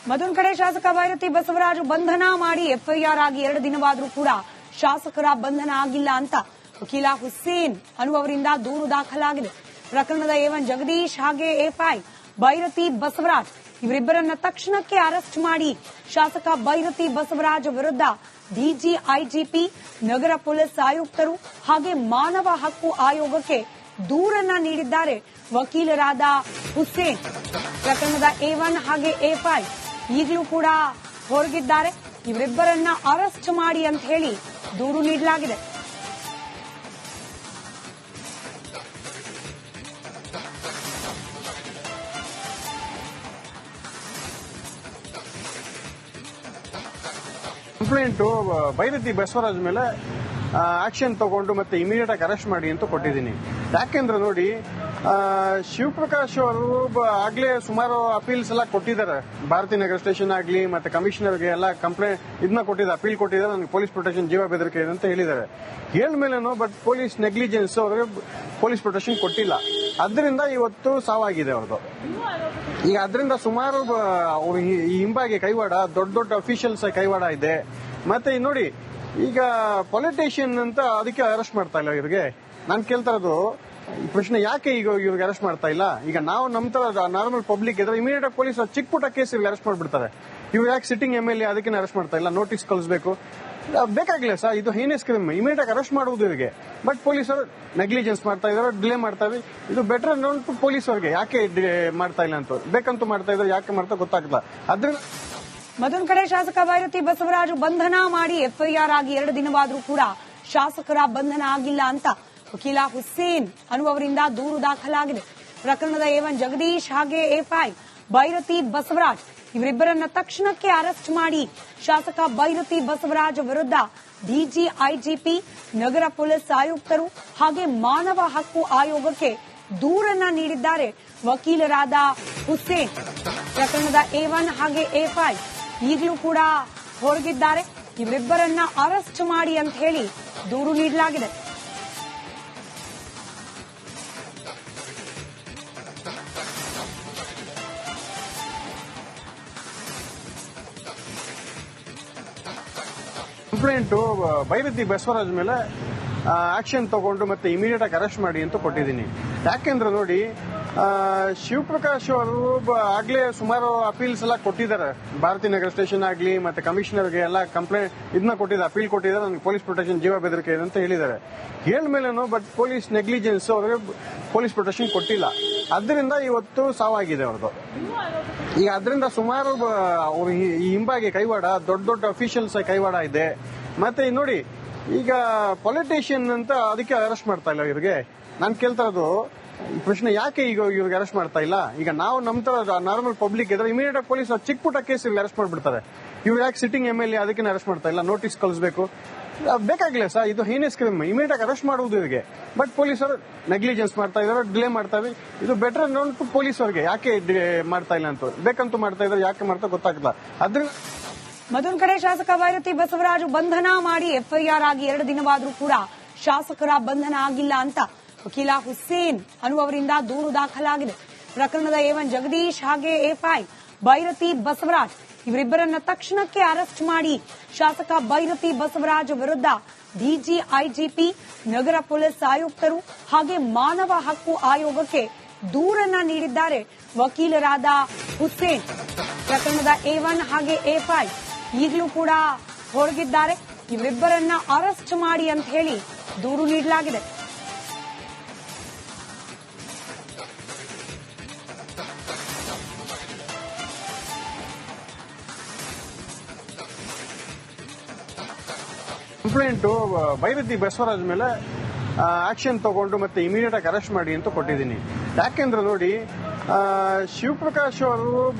ಮತ್ತೊಂದು ಕಡೆ ಶಾಸಕ ಭೈರತಿ ಬಸವರಾಜು ಬಂಧನ ಮಾಡಿ ಎಫ್ಐಆರ್ ಆಗಿ 2 ದಿನವಾದರೂ ಕೂಡ ಶಾಸಕರ ಬಂಧನ ಆಗಿಲ್ಲ ಅಂತ ವಕೀಲ ಹುಸೇನ್ ಅನ್ನುವವರಿಂದ ದೂರು ದಾಖಲಾಗಿದೆ. ಪ್ರಕರಣದ A1 ಜಗದೀಶ್ ಹಾಗೆ A5 ಭೈರತಿ ಬಸವರಾಜ್ ಇವರಿಬ್ಬರನ್ನ ತಕ್ಷಣಕ್ಕೆ ಅರೆಸ್ಟ್ ಮಾಡಿ ಶಾಸಕ ಭೈರತಿ ಬಸವರಾಜ್ ವಿರುದ್ಧ ಡಿಜಿಐಜಿಪಿ, ನಗರ ಪೊಲೀಸ್ ಆಯುಕ್ತರು ಹಾಗೆ ಮಾನವ ಹಕ್ಕು ಆಯೋಗಕ್ಕೆ ದೂರನ್ನ ನೀಡಿದ್ದಾರೆ ವಕೀಲರಾದ ಹುಸೇನ್. ಪ್ರಕರಣದ A1 ಹಾಗೆ A5 ಈಗಲೂ ಕೂಡ ಹೊರಗಿದ್ದಾರೆ. ಇವರಿಬ್ಬರನ್ನ ಅರೆಸ್ಟ್ ಮಾಡಿ ಅಂತ ಹೇಳಿ ದೂರು ನೀಡಲಾಗಿದೆ. ಕಂಪ್ಲೇಂಟ್ ಭೈರತಿ ಬಸವರಾಜ್ ಮೇಲೆ ಆಕ್ಷನ್ ತಗೊಂಡು ಮತ್ತೆ ಇಮಿಡಿಯೇಟ್ ಆಗಿ ಅರೆಸ್ಟ್ ಮಾಡಿ ಅಂತ ಕೊಟ್ಟಿದ್ದೀನಿ. ಯಾಕೆಂದ್ರೆ ನೋಡಿ, ಶಿವಪ್ರಕಾಶ್ ಅವರು ಆಗ್ಲೇ ಸುಮಾರು ಅಪೀಲ್ಸ್ ಎಲ್ಲ ಕೊಟ್ಟಿದ್ದಾರೆ. ಭಾರತೀಯ ನಗರ ಸ್ಟೇಷನ್ ಆಗ್ಲಿ ಮತ್ತೆ ಕಮಿಷನರ್ಗೆ ಎಲ್ಲ ಕಂಪ್ಲೇಂಟ್ ಇದನ್ನ ಕೊಟ್ಟಿದ್ದಾರೆ, ಅಪೀಲ್ ಕೊಟ್ಟಿದ್ದಾರೆ. ನನಗೆ ಪೊಲೀಸ್ ಪ್ರೊಟೆಕ್ಷನ್ ಜೀವ ಬೆದರಿಕೆ ಇದೆ ಅಂತ ಹೇಳಿದ್ದಾರೆ. ಹೇಳ್ಮೇಲೇನು ಬಟ್ ಪೊಲೀಸ್ ನೆಗ್ಲಿಜೆನ್ಸ್ ಅವರಿಗೆ ಪೊಲೀಸ್ ಪ್ರೊಟೆಕ್ಷನ್ ಕೊಟ್ಟಿಲ್ಲ. ಅದರಿಂದ ಇವತ್ತು ಸಾವಾಗಿದೆ ಅವ್ರದ್ದು. ಈಗ ಅದರಿಂದ ಸುಮಾರು ಈ ಹಿಂಬಾಗಿ ಕೈವಾಡ, ದೊಡ್ಡ ದೊಡ್ಡ ಅಫಿಷಿಯಲ್ಸ್ ಕೈವಾಡ ಇದೆ. ಮತ್ತೆ ನೋಡಿ, ಈಗ ಪೊಲಿಟಿಷಿಯನ್ ಅಂತ ಅದಕ್ಕೆ ಅರೆಸ್ಟ್ ಮಾಡ್ತಾ ಇಲ್ಲ ಇವ್ರಿಗೆ. ನಾನು ಕೇಳ್ತಾ ಇರೋದು ಈ ಪ್ರಶ್ನೆ, ಯಾಕೆ ಈಗ ಇವ್ರಿಗೆ ಅರೆಸ್ಟ್ ಮಾಡ್ತಾ ಇಲ್ಲ? ಈಗ ನಾವು ನಮ್ಮ ತರ ನಾರ್ಮಲ್ ಪಬ್ಲಿಕ್ ಇದ್ರೆ ಇಮಿಡಿಯೇಟ್ ಆಗಿ ಪೊಲೀಸ್ ಚಿಕ್ಕ ಪುಟ್ಟ ಕೇಸ್ ಅರೆಸ್ಟ್ ಮಾಡ್ಬಿಡ್ತಾರೆ. ಇವ್ರು ಯಾಕೆ ಸಿಟ್ಟಿಂಗ್ MLA ಅದಕ್ಕೆ ಅರೆಸ್ಟ್ ಮಾಡ್ತಾ ಇಲ್ಲ? ನೋಟಿಸ್ ಕಳಿಸಬೇಕು ಬೇಕಾಗಿಲ್ಲ ಸರ್, ಇದು ಹೈನೆಸ್ ಕ್ರೈಮ್, ಇಮಿಡಿಯೇಟ್ ಆಗಿ ಅರೆಸ್ಟ್ ಮಾಡುವುದು ಇವರಿಗೆ. ಬಟ್ ಪೊಲೀಸರು ನೆಗ್ಲಿಜೆನ್ಸ್ ಮಾಡ್ತಾ ಇದಾರೆ, ಡಿಲೇ ಮಾಡ್ತಾ ಇದ್ದಾರೆ. ಇದು ಬೆಟರ್ ನೋನ್ ಪೊಲೀಸ್ ಅವ್ರಿಗೆ ಯಾಕೆ ಮಾಡ್ತಾ ಇಲ್ಲ ಅಂತ, ಬೇಕಂತೂ ಮಾಡ್ತಾ ಇದ್ದಾರೆ, ಯಾಕೆ ಮಾಡ್ತಾ ಗೊತ್ತಾಗ್ತಲ್ಲ. ಅದ್ರಿಂದ ಮತ್ತೊಂದು ಕಡೆ ಶಾಸಕ ಭೈರತಿ ಬಸವರಾಜು ಬಂಧನ ಮಾಡಿ ಎಫ್ಐಆರ್ ಆಗಿ 2 ದಿನವಾದರೂ ಕೂಡ ಶಾಸಕರ ಬಂಧನ ಆಗಿಲ್ಲ ಅಂತ ವಕೀಲ ಹುಸೇನ್ ಅನ್ನುವವರಿಂದ ದೂರು ದಾಖಲಾಗಿದೆ. ಪ್ರಕರಣದ A1 ಜಗದೀಶ್ ಹಾಗೆ A5 ಭೈರತಿ ಬಸವರಾಜ್ ಇವರಿಬ್ಬರನ್ನ ತಕ್ಷಣಕ್ಕೆ ಅರೆಸ್ಟ್ ಮಾಡಿ ಶಾಸಕ ಭೈರತಿ ಬಸವರಾಜ್ ವಿರುದ್ಧ ಡಿಜಿಐಜಿಪಿ, ನಗರ ಪೊಲೀಸ್ ಆಯುಕ್ತರು ಹಾಗೆ ಮಾನವ ಹಕ್ಕು ಆಯೋಗಕ್ಕೆ ದೂರನ್ನ ನೀಡಿದ್ದಾರೆ ವಕೀಲರಾದ ಹುಸೇನ್. ಪ್ರಕರಣದ A1 ಹಾಗೆ A5 ಈಗಲೂ ಕೂಡ ಹೊರಗಿದ್ದಾರೆ. ಇವರಿಬ್ಬರನ್ನ ಅರೆಸ್ಟ್ ಮಾಡಿ ಅಂತ ಹೇಳಿ ದೂರು ನೀಡಲಾಗಿದೆ. ಕಂಪ್ಲೇಂಟ್ ಭೈರತಿ ಬಸವರಾಜ್ ಮೇಲೆ ಆಕ್ಷನ್ ತಗೊಂಡು ಮತ್ತೆ ಇಮಿಡಿಯೇಟ್ ಆಗಿ ಅರೆಸ್ಟ್ ಮಾಡಿ ಅಂತ ಕೊಟ್ಟಿದ್ದೀನಿ. ಯಾಕೆಂದ್ರೆ ನೋಡಿ, ಶಿವಪ್ರಕಾಶ್ ಅವರು ಆಗ್ಲೇ ಸುಮಾರು ಅಪೀಲ್ಸ್ ಎಲ್ಲ ಕೊಟ್ಟಿದ್ದಾರೆ. ಭಾರತೀಯ ನಗರ ಸ್ಟೇಷನ್ ಆಗ್ಲಿ ಮತ್ತೆ ಕಮಿಷನರ್ಗೆ ಎಲ್ಲ ಕಂಪ್ಲೇಂಟ್ ಇದನ್ನ ಕೊಟ್ಟಿದ್ದಾರೆ, ಅಪೀಲ್ ಕೊಟ್ಟಿದ್ದಾರೆ. ನನಗೆ ಪೊಲೀಸ್ ಪ್ರೊಟೆಕ್ಷನ್ ಜೀವ ಬೆದರಿಕೆ ಇದೆ ಅಂತ ಹೇಳಿದ್ದಾರೆ. ಹೇಳ್ಮೇಲೇನು ಬಟ್ ಪೊಲೀಸ್ ನೆಗ್ಲಿಜೆನ್ಸ್ ಅವರಿಗೆ ಪೊಲೀಸ್ ಪ್ರೊಟೆಕ್ಷನ್ ಕೊಟ್ಟಿಲ್ಲ. ಅದರಿಂದ ಇವತ್ತು ಸಾವಾಗಿದೆ ಅವ್ರದ್ದು. ಈಗ ಅದರಿಂದ ಸುಮಾರು ಈ ಹಿಂಬಾಗಿ ಕೈವಾಡ, ದೊಡ್ಡ ದೊಡ್ಡ ಅಫಿಷಿಯಲ್ಸ್ ಕೈವಾಡ ಇದೆ. ಮತ್ತೆ ನೋಡಿ, ಈಗ ಪೊಲಿಟಿಷಿಯನ್ ಅಂತ ಅದಕ್ಕೆ ಅರೆಸ್ಟ್ ಮಾಡ್ತಾ ಇಲ್ಲ ಇವ್ರಿಗೆ. ನಾನು ಕೇಳ್ತಾ ಇರೋದು ಈ ಪ್ರಶ್ನೆ, ಯಾಕೆ ಈಗ ಇವ್ರಿಗೆ ಅರೆಸ್ಟ್ ಮಾಡ್ತಾ ಇಲ್ಲ? ಈಗ ನಾವು ನಮ್ಮ ತರ ನಾರ್ಮಲ್ ಪಬ್ಲಿಕ್ ಇದ್ರೆ ಇಮಿಡಿಯೇಟ್ ಆಗಿ ಪೊಲೀಸ್ ಚಿಕ್ಕ ಪುಟ್ಟ ಕೇಸ್ ಅರೆಸ್ಟ್ ಮಾಡ್ಬಿಡ್ತಾರೆ. ಇವ್ರು ಯಾಕೆ ಸಿಟ್ಟಿಂಗ್ MLA ಅದಕ್ಕೆ ಅರೆಸ್ಟ್ ಮಾಡ್ತಾ ಇಲ್ಲ? ನೋಟಿಸ್ ಕಳಿಸಬೇಕು ಬೇಕಾಗಿಲ್ಲ ಸರ್, ಇದು ಹೈನೆಸ್ ಕ್ರೈಮ್, ಇಮಿಡಿಯೇಟ್ ಆಗಿ ಅರೆಸ್ಟ್ ಮಾಡುವುದು ಇವರಿಗೆ. ಬಟ್ ಪೊಲೀಸರು ನೆಗ್ಲಿಜೆನ್ಸ್ ಮಾಡ್ತಾ ಇದಾರೆ, ಡಿಲೇ ಮಾಡ್ತಾ ಇದ್ದಾರೆ. ಇದು ಬೆಟರ್ ನೋನ್ ಪೊಲೀಸ್ ಅವ್ರಿಗೆ ಯಾಕೆ ಮಾಡ್ತಾ ಇಲ್ಲ ಅಂತ, ಬೇಕಂತೂ ಮಾಡ್ತಾ ಇದ್ದಾರೆ, ಯಾಕೆ ಮಾಡ್ತಾ ಗೊತ್ತಾಗ್ತಲ್ಲ. ಅದ್ರಿಂದ ಮತ್ತೊಂದು ಕಡೆ ಶಾಸಕ ಭೈರತಿ ಬಸವರಾಜು ಬಂಧನ ಮಾಡಿ ಎಫ್ಐಆರ್ ಆಗಿ 2 ದಿನವಾದರೂ ಕೂಡ ಶಾಸಕರ ಬಂಧನ ಆಗಿಲ್ಲ ಅಂತ ವಕೀಲ ಹುಸೇನ್ ಅನ್ನುವವರಿಂದ ದೂರು ದಾಖಲಾಗಿದೆ. ಪ್ರಕರಣದ A1 ಜಗದೀಶ್ ಹಾಗೆ A5 ಭೈರತಿ ಬಸವರಾಜ್ ಇವರಿಬ್ಬರನ್ನ ತಕ್ಷಣಕ್ಕೆ ಅರೆಸ್ಟ್ ಮಾಡಿ ಶಾಸಕ ಭೈರತಿ ಬಸವರಾಜ್ ವಿರುದ್ಧ ಡಿಜಿಐಜಿಪಿ, ನಗರ ಪೊಲೀಸ್ ಆಯುಕ್ತರು ಹಾಗೆ ಮಾನವ ಹಕ್ಕು ಆಯೋಗಕ್ಕೆ ದೂರನ್ನ ನೀಡಿದ್ದಾರೆ ವಕೀಲರಾದ ಹುಸೇನ್. ಪ್ರಕರಣದ A1 ಹಾಗೆ A5 ಈಗಲೂ ಕೂಡ ಹೊರಗಿದ್ದಾರೆ. ಇವರಿಬ್ಬರನ್ನ ಅರೆಸ್ಟ್ ಮಾಡಿ ಅಂತ ಹೇಳಿ ದೂರು ನೀಡಲಾಗಿದೆ. ಕಂಪ್ಲೇಂಟ್ ಭೈರತಿ ಬಸವರಾಜ್ ಮೇಲೆ ಆಕ್ಷನ್ ತಗೊಂಡು ಮತ್ತೆ ಇಮಿಡಿಯೇಟ್ ಆಗಿ ಅರೆಸ್ಟ್ ಮಾಡಿ ಅಂತ ಕೊಟ್ಟಿದ್ದೀನಿ. ಯಾಕೆಂದ್ರೆ ನೋಡಿ, ಶಿವಪ್ರಕಾಶ್ ಅವರು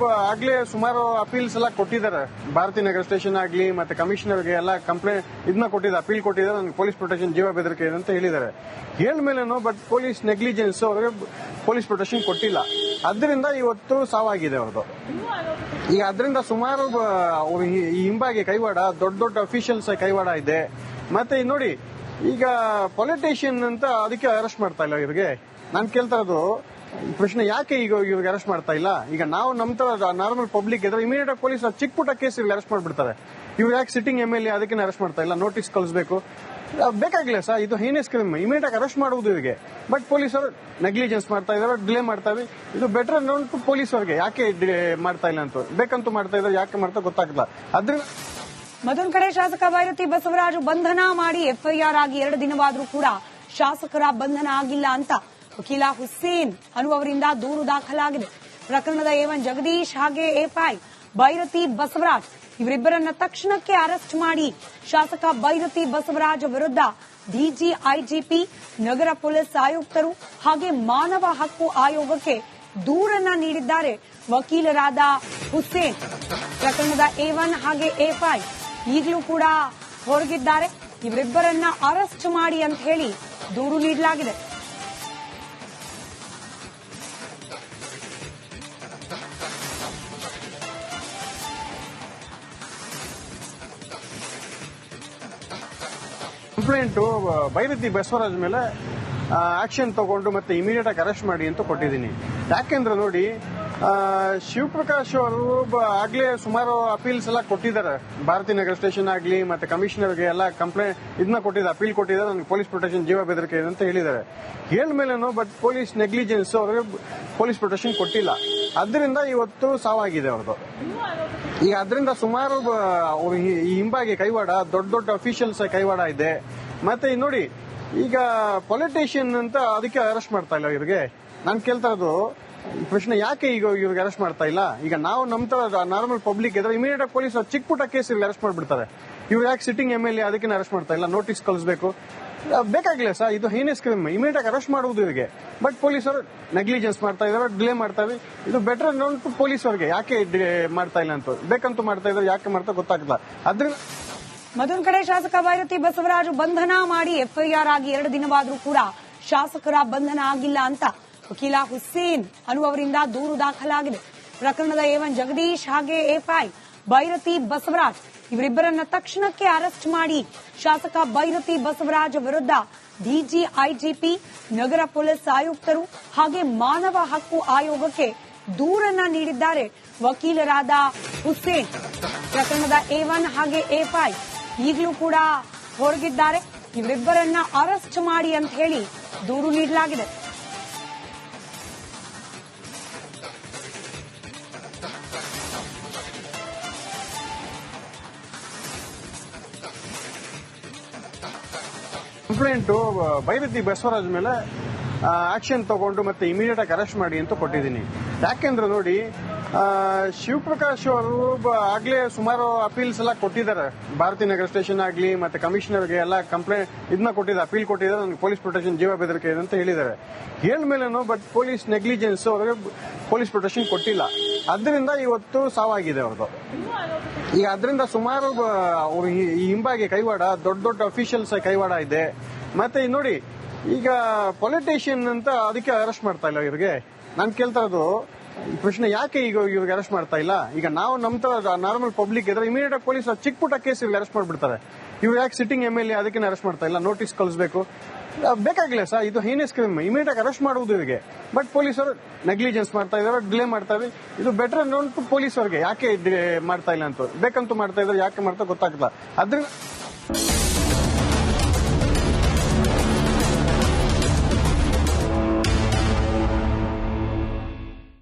ಆಗ್ಲೇ ಸುಮಾರು ಅಪೀಲ್ಸ್ ಎಲ್ಲ ಕೊಟ್ಟಿದ್ದಾರೆ. ಭಾರತೀಯ ನಗರ ಸ್ಟೇಷನ್ ಆಗ್ಲಿ ಮತ್ತೆ ಕಮಿಷನರ್ಗೆ ಎಲ್ಲ ಕಂಪ್ಲೇಂಟ್ ಇದನ್ನ ಕೊಟ್ಟಿದ್ದಾರೆ, ಅಪೀಲ್ ಕೊಟ್ಟಿದ್ದಾರೆ. ನನಗೆ ಪೊಲೀಸ್ ಪ್ರೊಟೆಕ್ಷನ್ ಜೀವ ಬೆದರಿಕೆ ಇದೆ ಅಂತ ಹೇಳಿದ್ದಾರೆ. ಹೇಳ್ಮೇಲೇನು ಬಟ್ ಪೊಲೀಸ್ ನೆಗ್ಲಿಜೆನ್ಸ್ ಅವರಿಗೆ ಪೊಲೀಸ್ ಪ್ರೊಟೆಕ್ಷನ್ ಕೊಟ್ಟಿಲ್ಲ. ಅದರಿಂದ ಇವತ್ತು ಸಾವಾಗಿದೆ ಅವ್ರದ್ದು. ಈಗ ಅದರಿಂದ ಸುಮಾರು ಈ ಹಿಂಬಾಗಿ ಕೈವಾಡ, ದೊಡ್ಡ ದೊಡ್ಡ ಅಫಿಷಿಯಲ್ಸ್ ಕೈವಾಡ ಇದೆ. ಮತ್ತೆ ನೋಡಿ, ಈಗ ಪೊಲಿಟಿಷಿಯನ್ ಅಂತ ಅದಕ್ಕೆ ಅರೆಸ್ಟ್ ಮಾಡ್ತಾ ಇಲ್ಲ ಇವ್ರಿಗೆ. ನಾನು ಕೇಳ್ತಾ ಇರೋದು ಪ್ರಶ್ನೆ ಯಾಕೆ ಈಗ ಇವ್ರಿಗೆ ಅರೆಸ್ಟ್ ಮಾಡ್ತಾ ಇಲ್ಲ? ಈಗ ನಾವು ನಮ್ಮ ತರ ನಾರ್ಮಲ್ ಪಬ್ಲಿಕ್ ಇದ್ರೆ ಇಮಿಡಿಯೇಟ್ ಆಗಿ ಪೊಲೀಸ್ ಚಿಕ್ಕ ಪುಟ್ಟ ಕೇಸ್ ಅರೆಸ್ಟ್ ಮಾಡ್ಬಿಡ್ತಾರೆ. ಇವ್ರು ಯಾಕೆ ಸಿಟ್ಟಿಂಗ್ MLA ಅದಕ್ಕೆ ಅರೆಸ್ಟ್ ಮಾಡ್ತಾ ಇಲ್ಲ? ನೋಟಿಸ್ ಕಳಿಸಬೇಕು ಬೇಕಾಗಿಲ್ಲ ಸರ್. ಇದು ಹೈನೆಸ್ ಕ್ರೈಮ್, ಇಮಿಡಿಯೇಟ್ ಆಗಿ ಅರೆಸ್ಟ್ ಮಾಡುವುದು ಇವರಿಗೆ. ಬಟ್ ಪೊಲೀಸರು ನೆಗ್ಲಿಜೆನ್ಸ್ ಮಾಡ್ತಾ ಇದಾರೆ, ಡಿಲೇ ಮಾಡ್ತಾ ಇದ್ದಾರೆ. ಇದು ಬೆಟರ್ ನೋನ್ ಟು ಪೊಲೀಸರಿಗೆ ಯಾಕೆ ಡಿಲೇ ಮಾಡ್ತಾ ಇಲ್ಲ ಅಂತ, ಬೇಕಂತೂ ಮಾಡ್ತಾ ಇದ್ದಾರೆ, ಯಾಕೆ ಮಾಡ್ತಾ ಗೊತ್ತಾಗಲ್ಲ. ಅದ್ರ ಮತ್ತೊಂದು ಕಡೆ ಶಾಸಕ ಬೈರತಿ ಬಸವರಾಜು ಬಂಧನ ಮಾಡಿ FIR ಆಗಿ 2 ದಿನವಾದರೂ ಕೂಡ ಶಾಸಕರ ಬಂಧನ ಆಗಿಲ್ಲ ಅಂತ ವಕೀಲ ಹುಸೇನ್ ಅನ್ನುವವರಿಂದ ದೂರು ದಾಖಲಾಗಿದೆ. ಪ್ರಕರಣದ A1 ಜಗದೀಶ್ ಹಾಗೆ A5 ಬೈರತಿ ಬಸವರಾಜ್ ಇವರಿಬ್ಬರನ್ನ ತಕ್ಷಣಕ್ಕೆ ಅರೆಸ್ಟ್ ಮಾಡಿ ಶಾಸಕ ಬೈರತಿ ಬಸವರಾಜ್ ವಿರುದ್ಧ DGIGP, ನಗರ ಪೊಲೀಸ್ ಆಯುಕ್ತರು ಹಾಗೆ ಮಾನವ ಹಕ್ಕು ಆಯೋಗಕ್ಕೆ ದೂರನ್ನ ನೀಡಿದ್ದಾರೆ ವಕೀಲರಾದ ಹುಸೇನ್. ಪ್ರಕರಣದ A1 ಹಾಗೆ A5 ಈಗಲೂ ಕೂಡ ಹೊರಗಿದ್ದಾರೆ. ಇವರಿಬ್ಬರನ್ನ ಅರೆಸ್ಟ್ ಮಾಡಿ ಅಂತ ಹೇಳಿ ದೂರು ನೀಡಲಾಗಿದೆ. ಕಂಪ್ಲೇಂಟ್ ಬೈರತಿ ಬಸವರಾಜ್ ಮೇಲೆ ಆಕ್ಷನ್ ತಗೊಂಡು ಮತ್ತೆ ಇಮಿಡಿಯೇಟ್ ಆಗಿ ಅರೆಸ್ಟ್ ಮಾಡಿ ಅಂತ ಕೊಟ್ಟಿದ್ದೀನಿ. ಯಾಕೆಂದ್ರೆ ನೋಡಿ, ಶಿವಪ್ರಕಾಶ್ ಅವರು ಆಗ್ಲೇ ಸುಮಾರು ಅಪೀಲ್ಸ್ ಎಲ್ಲ ಕೊಟ್ಟಿದ್ದಾರೆ. ಭಾರತೀಯ ನಗರ ಸ್ಟೇಷನ್ ಆಗ್ಲಿ ಮತ್ತೆ ಕಮಿಷನರ್ಗೆ ಎಲ್ಲ ಕಂಪ್ಲೇಂಟ್ ಇದನ್ನ ಕೊಟ್ಟಿದ್ದಾರೆ, ಅಪೀಲ್ ಕೊಟ್ಟಿದ್ದಾರೆ. ನನಗೆ ಪೊಲೀಸ್ ಪ್ರೊಟೆಕ್ಷನ್ ಜೀವ ಬೆದರಿಕೆ ಇದೆ ಅಂತ ಹೇಳಿದ್ದಾರೆ. ಹೇಳ್ಮೇಲೇನು ಬಟ್ ಪೊಲೀಸ್ ನೆಗ್ಲಿಜೆನ್ಸ್, ಅವ್ರಿಗೆ ಪೊಲೀಸ್ ಪ್ರೊಟೆಕ್ಷನ್ ಕೊಟ್ಟಿಲ್ಲ. ಅದರಿಂದ ಇವತ್ತು ಸಾವಾಗಿದೆ ಅವ್ರದ್ದು. ಈಗ ಅದರಿಂದ ಸುಮಾರು ಅವ್ರ ಈ ಹಿಂಬಾಗಿ ಕೈವಾಡ, ದೊಡ್ಡ ದೊಡ್ಡ ಅಫಿಷಿಯಲ್ಸ್ ಕೈವಾಡ ಇದೆ. ಮತ್ತೆ ನೋಡಿ, ಈಗ ಪೊಲಿಟಿಷಿಯನ್ ಅಂತ ಅದಕ್ಕೆ ಅರೆಸ್ಟ್ ಮಾಡ್ತಾ ಇಲ್ಲ ಇವ್ರಿಗೆ. ನಾನು ಕೇಳ್ತಾ ಇರೋದು ಪ್ರಶ್ನೆ, ಯಾಕೆ ಈಗ ಇವ್ರಿಗೆ ಅರೆಸ್ಟ್ ಮಾಡ್ತಾ ಇಲ್ಲ? ಈಗ ನಾವು ನಮ್ಮ ತರ ನಾರ್ಮಲ್ ಪಬ್ಲಿಕ್ ಇದ್ರೆ ಇಮಿಡಿಯೇಟ್ ಆಗಿ ಪೊಲೀಸ್ ಚಿಕ್ಕ ಪುಟ್ಟ ಕೇಸ್ ಅರೆಸ್ಟ್ ಮಾಡ್ಬಿಡ್ತಾರೆ. ಇವ್ರು ಯಾಕೆ ಸಿಟ್ಟಿಂಗ್ MLA ಅದಕ್ಕೆ ಅರೆಸ್ಟ್ ಮಾಡ್ತಾ ಇಲ್ಲ? ನೋಟಿಸ್ ಕಳಿಸಬೇಕು ಬೇಕಾಗಿಲ್ಲ ಸರ್. ಇದು ಹೈನೆಸ್ ಕ್ರೈಮ್, ಇಮಿಡಿಯೇಟ್ ಆಗಿ ಅರೆಸ್ಟ್ ಮಾಡುವುದು ಇವರಿಗೆ. ಬಟ್ ಪೊಲೀಸರು ನೆಗ್ಲಿಜೆನ್ಸ್ ಮಾಡ್ತಾ ಇದಾರೆ, ಡಿಲೇ ಮಾಡ್ತಾ ಇದ್ದಾರೆ. ಇದು ಬೆಟರ್ ನೋನ್ ಟು ಪೊಲೀಸರಿಗೆ ಯಾಕೆ ಡಿಲೇ ಮಾಡ್ತಾ ಇಲ್ಲ ಅಂತ, ಬೇಕಂತೂ ಮಾಡ್ತಾ ಇದ್ದಾರೆ, ಯಾಕೆ ಮಾಡ್ತಾ ಗೊತ್ತಾಗಲ್ಲ. ಅದ್ರಿಂದ ಮತ್ತೊಂದು ಕಡೆ ಶಾಸಕ ಬೈರತಿ ಬಸವರಾಜು ಬಂಧನ ಮಾಡಿ FIR ಆಗಿ 2 ದಿನವಾದರೂ ಕೂಡ ಶಾಸಕರ ಬಂಧನ ಆಗಿಲ್ಲ ಅಂತ ವಕೀಲ ಹುಸೇನ್ ಅನ್ನುವವರಿಂದ ದೂರು ದಾಖಲಾಗಿದೆ. ಪ್ರಕರಣದ A1 ಜಗದೀಶ್ ಹಾಗೆ A5 ಬೈರತಿ ಬಸವರಾಜ್ ಇವರಿಬ್ಬರನ್ನ ತಕ್ಷಣಕ್ಕೆ ಅರೆಸ್ಟ್ ಮಾಡಿ ಶಾಸಕ ಬೈರತಿ ಬಸವರಾಜ್ ವಿರುದ್ಧ DGIGP, ನಗರ ಪೊಲೀಸ್ ಆಯುಕ್ತರು ಹಾಗೆ ಮಾನವ ಹಕ್ಕು ಆಯೋಗಕ್ಕೆ ದೂರನ್ನ ನೀಡಿದ್ದಾರೆ ವಕೀಲರಾದ ಹುಸೇನ್. ಪ್ರಕರಣದ A1 ಹಾಗೆ A5 ಈಗಲೂ ಕೂಡ ಹೊರಗಿದ್ದಾರೆ. ಇವರಿಬ್ಬರನ್ನ ಅರೆಸ್ಟ್ ಮಾಡಿ ಅಂತ ಹೇಳಿ ದೂರು ನೀಡಲಾಗಿದೆ. ಕಂಪ್ಲೇಂಟ್ ಬೈರತಿ ಬಸವರಾಜ್ ಮೇಲೆ ಆಕ್ಷನ್ ತಗೊಂಡು ಮತ್ತೆ ಇಮಿಡಿಯೇಟ್ ಆಗಿ ಅರೆಸ್ಟ್ ಮಾಡಿ ಅಂತ ಕೊಟ್ಟಿದ್ದೀನಿ. ಯಾಕೆಂದ್ರೆ ನೋಡಿ, ಶಿವಪ್ರಕಾಶ್ ಅವರು ಆಗ್ಲೇ ಸುಮಾರು ಅಪೀಲ್ಸ್ ಎಲ್ಲ ಕೊಟ್ಟಿದ್ದಾರೆ. ಭಾರತೀಯ ನಗರ ಸ್ಟೇಷನ್ ಆಗ್ಲಿ ಮತ್ತೆ ಕಮಿಷನರ್ಗೆ ಎಲ್ಲ ಕಂಪ್ಲೇಂಟ್ ಇದನ್ನ ಕೊಟ್ಟಿದ್ದಾರೆ, ಅಪೀಲ್ ಕೊಟ್ಟಿದ್ದಾರೆ. ನನಗೆ ಪೊಲೀಸ್ ಪ್ರೊಟೆಕ್ಷನ್ ಜೀವ ಬೆದರಿಕೆ ಇದೆ ಅಂತ ಹೇಳಿದ್ದಾರೆ. ಹೇಳ್ಮೇಲೇನು ಬಟ್ ಪೊಲೀಸ್ ನೆಗ್ಲಿಜೆನ್ಸ್, ಅವ್ರಿಗೆ ಪೊಲೀಸ್ ಪ್ರೊಟೆಕ್ಷನ್ ಕೊಟ್ಟಿಲ್ಲ. ಅದರಿಂದ ಇವತ್ತು ಸಾವಾಗಿದೆ ಅವ್ರದ್ದು. ಈಗ ಅದರಿಂದ ಸುಮಾರು ಅವ್ರ ಈ ಹಿಂಬಾಗಿ ಕೈವಾಡ, ದೊಡ್ಡ ದೊಡ್ಡ ಅಫಿಷಿಯಲ್ಸ್ ಕೈವಾಡ ಇದೆ. ಮತ್ತೆ ನೋಡಿ, ಈಗ ಪೊಲಿಟಿಷಿಯನ್ ಅಂತ ಅದಕ್ಕೆ ಅರೆಸ್ಟ್ ಮಾಡ್ತಾ ಇಲ್ಲ ಇವ್ರಿಗೆ. ನಾನು ಕೇಳ್ತಾ ಇರೋದು ಪ್ರಶ್ನೆ, ಯಾಕೆ ಈಗ ಇವ್ರಿಗೆ ಅರೆಸ್ಟ್ ಮಾಡ್ತಾ ಇಲ್ಲ? ಈಗ ನಾವು ನಮ್ಮ ತರ ನಾರ್ಮಲ್ ಪಬ್ಲಿಕ್ ಇದ್ರೆ ಇಮಿಡಿಯೇಟ್ ಆಗಿ ಪೊಲೀಸ್ ಚಿಕ್ಕ ಪುಟ್ಟ ಕೇಸ್ ಅರೆಸ್ಟ್ ಮಾಡ್ಬಿಡ್ತಾರೆ. ಇವ್ರು ಯಾಕೆ ಸಿಟ್ಟಿಂಗ್ MLA ಅದಕ್ಕೆ ಅರೆಸ್ಟ್ ಮಾಡ್ತಾ ಇಲ್ಲ? ನೋಟಿಸ್ ಕಳಿಸಬೇಕು ಬೇಕಾಗಿಲ್ಲ ಸರ್. ಇದು ಹೈನೆಸ್ ಕ್ರೈಮ್, ಇಮಿಡಿಯೇಟ್ ಆಗಿ ಅರೆಸ್ಟ್ ಮಾಡುವುದು ಇವರಿಗೆ. ಬಟ್ ಪೊಲೀಸರು ನೆಗ್ಲಿಜೆನ್ಸ್ ಮಾಡ್ತಾ ಇದಾರೆ, ಡಿಲೇ ಮಾಡ್ತಾ ಇದ್ದಾರೆ. ಇದು ಬೆಟರ್ ನೋನ್ ಟು ಪೊಲೀಸರಿಗೆ ಯಾಕೆ ಡಿಲೇ ಮಾಡ್ತಾ ಇಲ್ಲ ಅಂತ, ಬೇಕಂತೂ ಮಾಡ್ತಾ ಇದ್ದಾರೆ, ಯಾಕೆ ಮಾಡ್ತಾ ಗೊತ್ತಾಗಲ್ಲ. ಅದ್ರ